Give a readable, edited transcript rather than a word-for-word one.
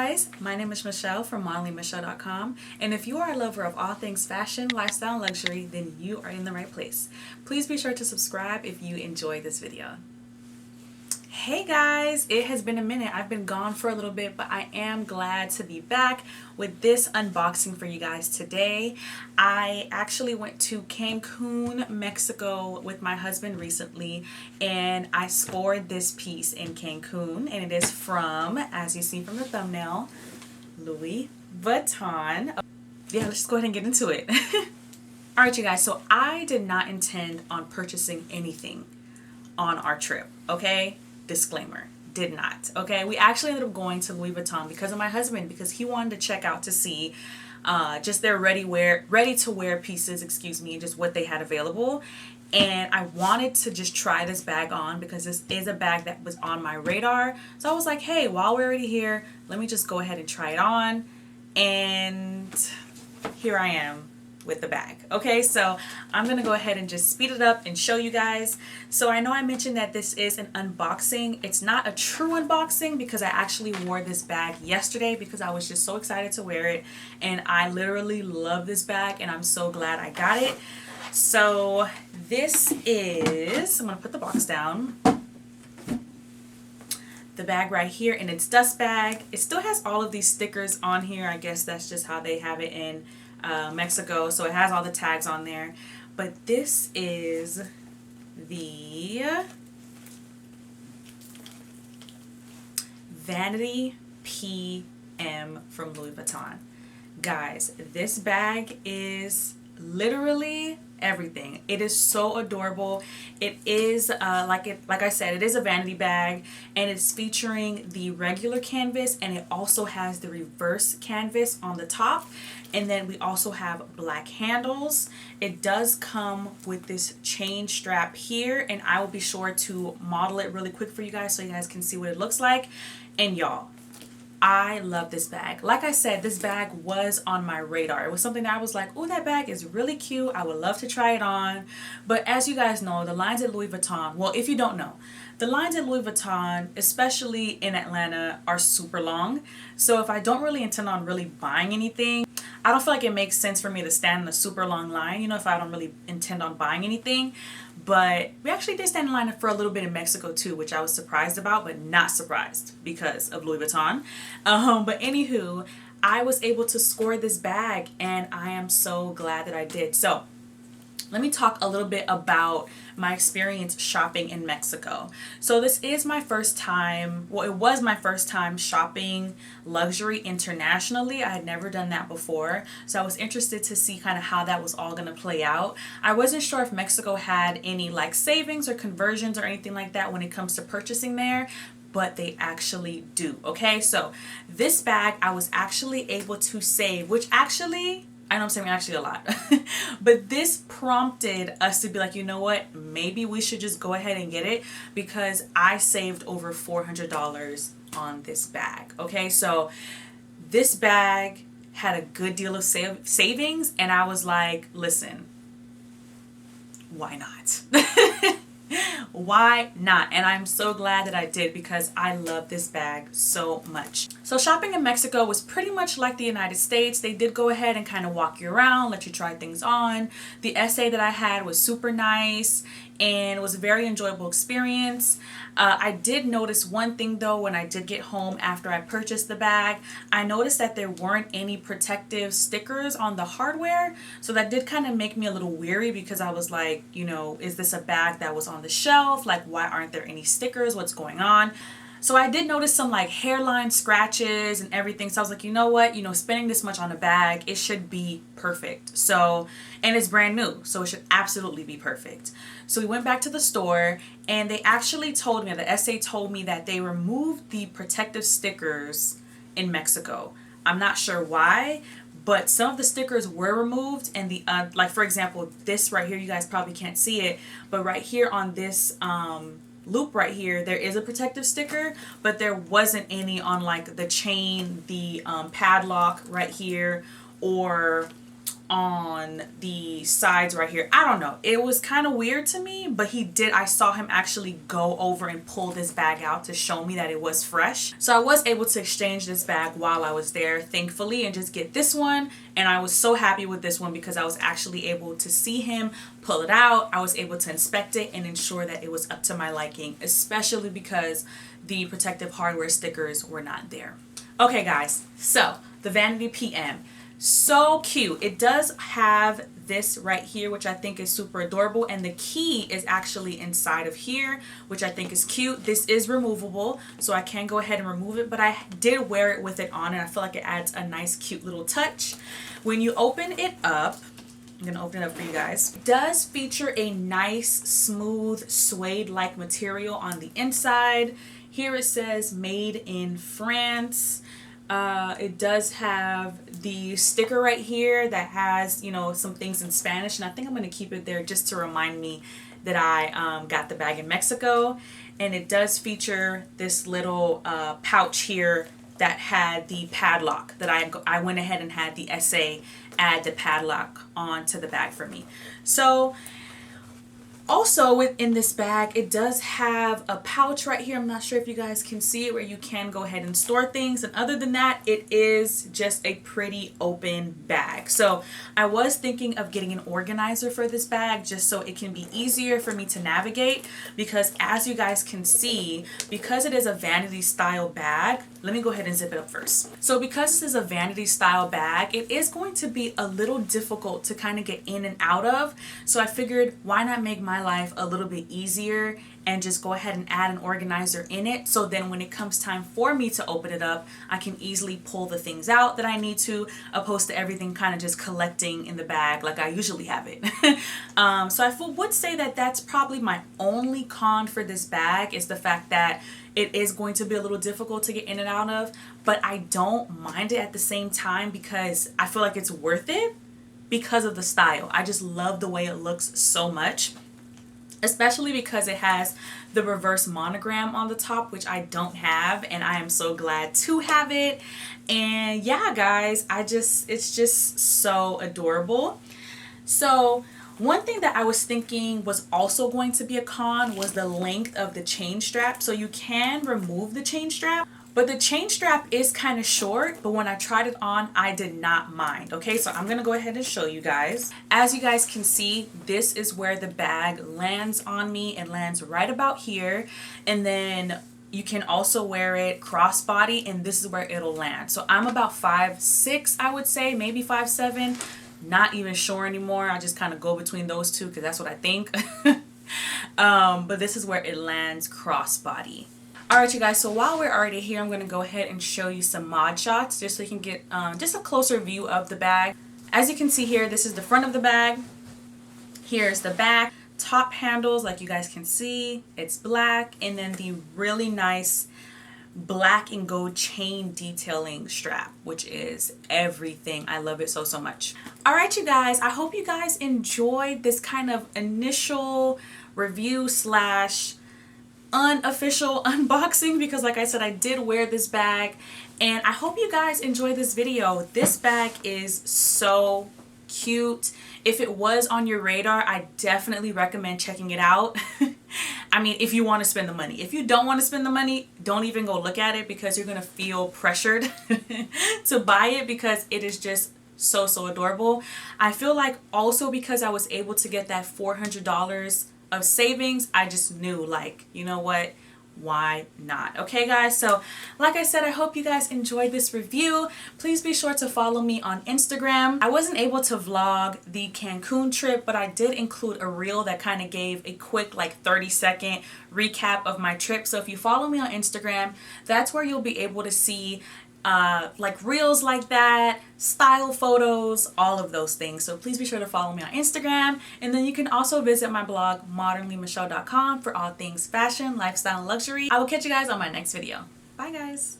guys, my name is Michelle from modelingmichelle.com, and if you are a lover of all things fashion, lifestyle, and luxury, then you are in the right place. Please be sure to subscribe if you enjoy this video. Hey guys, it has been a minute. I've been gone for a little bit, but I am glad to be back with this unboxing for you guys today. I actually went to Cancun, Mexico with my husband recently, and I scored this piece in Cancun, and it is from, as you see from the thumbnail, Louis Vuitton. Yeah, let's just go ahead and get into it. Alright you guys, so I did not intend on purchasing anything on our trip, okay? Disclaimer, did not. Okay, we actually ended up going to Louis Vuitton because of my husband, because he wanted to check out to see just their ready to wear pieces, and just what they had available. And I wanted to just try this bag on because this is a bag that was on my radar. So I was like, hey, while we're already here, let me just go ahead and try it on. And here I am with the bag. Okay, so I'm gonna go ahead and just speed it up and show you guys. So I know I mentioned that this is an unboxing. It's not a true unboxing because I actually wore this bag yesterday because I was just so excited to wear it, and I literally love this bag and I'm so glad I got it. So this is, I'm gonna put the box down, the bag right here, and it's dust bag. It still has all of these stickers on here. I guess that's just how they have it in Mexico, so it has all the tags on there. But this is the Vanity PM from Louis Vuitton. Guys, this bag is literally everything. It is so adorable. It is like I said, it is a vanity bag, and it's featuring the regular canvas, and it also has the reverse canvas on the top, and then we also have black handles. It does come with this chain strap here, and I will be sure to model it really quick for you guys so you guys can see what it looks like. And y'all, I love this bag. Like I said, this bag was on my radar. It was something that I was like, oh, that bag is really cute. I would love to try it on. But as you guys know, the lines at Louis Vuitton, well, if you don't know, the lines at Louis Vuitton, especially in Atlanta, are super long. So if I don't really intend on really buying anything, I don't feel like it makes sense for me to stand in a super long line, if I don't really intend on buying anything. But we actually did stand in line for a little bit in Mexico too, which I was surprised about, but not surprised because of Louis Vuitton. But anywho, I was able to score this bag, and I am so glad that I did. So let me talk a little bit about my experience shopping in Mexico. So this is my first time, well, it was my first time shopping luxury internationally. I had never done that before. So I was interested to see kind of how that was all going to play out. I wasn't sure if Mexico had any like savings or conversions or anything like that when it comes to purchasing there, but they actually do. Okay, so this bag I was actually able to save, which actually, I know I'm saying actually a lot, but this prompted us to be like, you know what, maybe we should just go ahead and get it, because I saved over $400 on this bag. Okay, so this bag had a good deal of savings, and I was like, listen, why not? Why not? And I'm so glad that I did, because I love this bag so much. So shopping in Mexico was pretty much like the United States. They did go ahead and kind of walk you around, let you try things on. The essay that I had was super nice, and it was a very enjoyable experience. I did notice one thing though when I did get home after I purchased the bag. I noticed that there weren't any protective stickers on the hardware, so that did kind of make me a little weary, because I was like, is this a bag that was on the shelf? Like, why aren't there any stickers? What's going on? So I did notice some like hairline scratches and everything. So I was like, you know what? Spending this much on a bag, it should be perfect. So, and it's brand new, so it should absolutely be perfect. So we went back to the store, and they actually told me, the essay told me, that they removed the protective stickers in Mexico. I'm not sure why, but some of the stickers were removed, and the like for example, this right here, you guys probably can't see it, but right here on this loop right here, there is a protective sticker, but there wasn't any on like the chain, the padlock right here, or on the sides right here. I don't know. It was kind of weird to me, but he did. I saw him actually go over and pull this bag out to show me that it was fresh. So I was able to exchange this bag while I was there, thankfully, and just get this one. And I was so happy with this one because I was actually able to see him pull it out. I was able to inspect it and ensure that it was up to my liking, especially because the protective hardware stickers were not there. Okay guys, so the Vanity PM. So cute. It does have this right here, which I think is super adorable, and the key is actually inside of here, which I think is cute. This is removable, so I can go ahead and remove it, but I did wear it with it on, and I feel like it adds a nice cute little touch. When you open it up, I'm gonna open it up for you guys. It does feature a nice smooth suede-like material on the inside. Here it says made in France. It does have the sticker right here that has, you know, some things in Spanish, and I think I'm going to keep it there just to remind me that I got the bag in Mexico. And it does feature this little pouch here that had the padlock that I went ahead and had the SA add the padlock onto the bag for me. So also within this bag, it does have a pouch right here. I'm not sure if you guys can see it, where you can go ahead and store things. And other than that, it is just a pretty open bag. So I was thinking of getting an organizer for this bag just so it can be easier for me to navigate, because as you guys can see, because it is a vanity style bag, let me go ahead and zip it up first. So because this is a vanity style bag, it is going to be a little difficult to kind of get in and out of. So I figured, why not make my life a little bit easier and just go ahead and add an organizer in it, so then when it comes time for me to open it up, I can easily pull the things out that I need to, opposed to everything kind of just collecting in the bag like I usually have it. So I would say that that's probably my only con for this bag, is the fact that it is going to be a little difficult to get in and out of, but I don't mind it at the same time because I feel like it's worth it because of the style. I just love the way it looks so much. Especially because it has the reverse monogram on the top, which I don't have, and I am so glad to have it. And yeah, guys, it's just so adorable. So one thing that I was thinking was also going to be a con was the length of the chain strap. So you can remove the chain strap, but the chain strap is kind of short, but when I tried it on, I did not mind. Okay, so I'm gonna go ahead and show you guys. As you guys can see, this is where the bag lands on me. It lands right about here. And then you can also wear it crossbody, and this is where it'll land. So I'm about 5'6", I would say, maybe 5'7". Not even sure anymore. I just kind of go between those two because that's what I think. But this is where it lands crossbody. Alright you guys, so while we're already here, I'm going to go ahead and show you some mod shots just so you can get just a closer view of the bag. As you can see here, this is the front of the bag. Here's the back. Top handles, like you guys can see, it's black. And then the really nice black and gold chain detailing strap, which is everything. I love it so much. Alright you guys, I hope you guys enjoyed this kind of initial review slash unofficial unboxing, because like I said, I did wear this bag, and I hope you guys enjoy this video. This bag is so cute. If it was on your radar, I definitely recommend checking it out. I mean, if you want to spend the money. If you don't want to spend the money, don't even go look at it, because you're going to feel pressured to buy it, because it is just so adorable. I feel like also because I was able to get that $400 of savings, I just knew, like, you know what, why not? Okay guys, so like I said, I hope you guys enjoyed this review. Please be sure to follow me on Instagram. I wasn't able to vlog the Cancun trip, but I did include a reel that kind of gave a quick like 30-second recap of my trip. So if you follow me on Instagram, that's where you'll be able to see like reels like that, style photos, all of those things. So please be sure to follow me on Instagram, and then you can also visit my blog modernlymichelle.com for all things fashion, lifestyle, and luxury. I will catch you guys on my next video. Bye guys.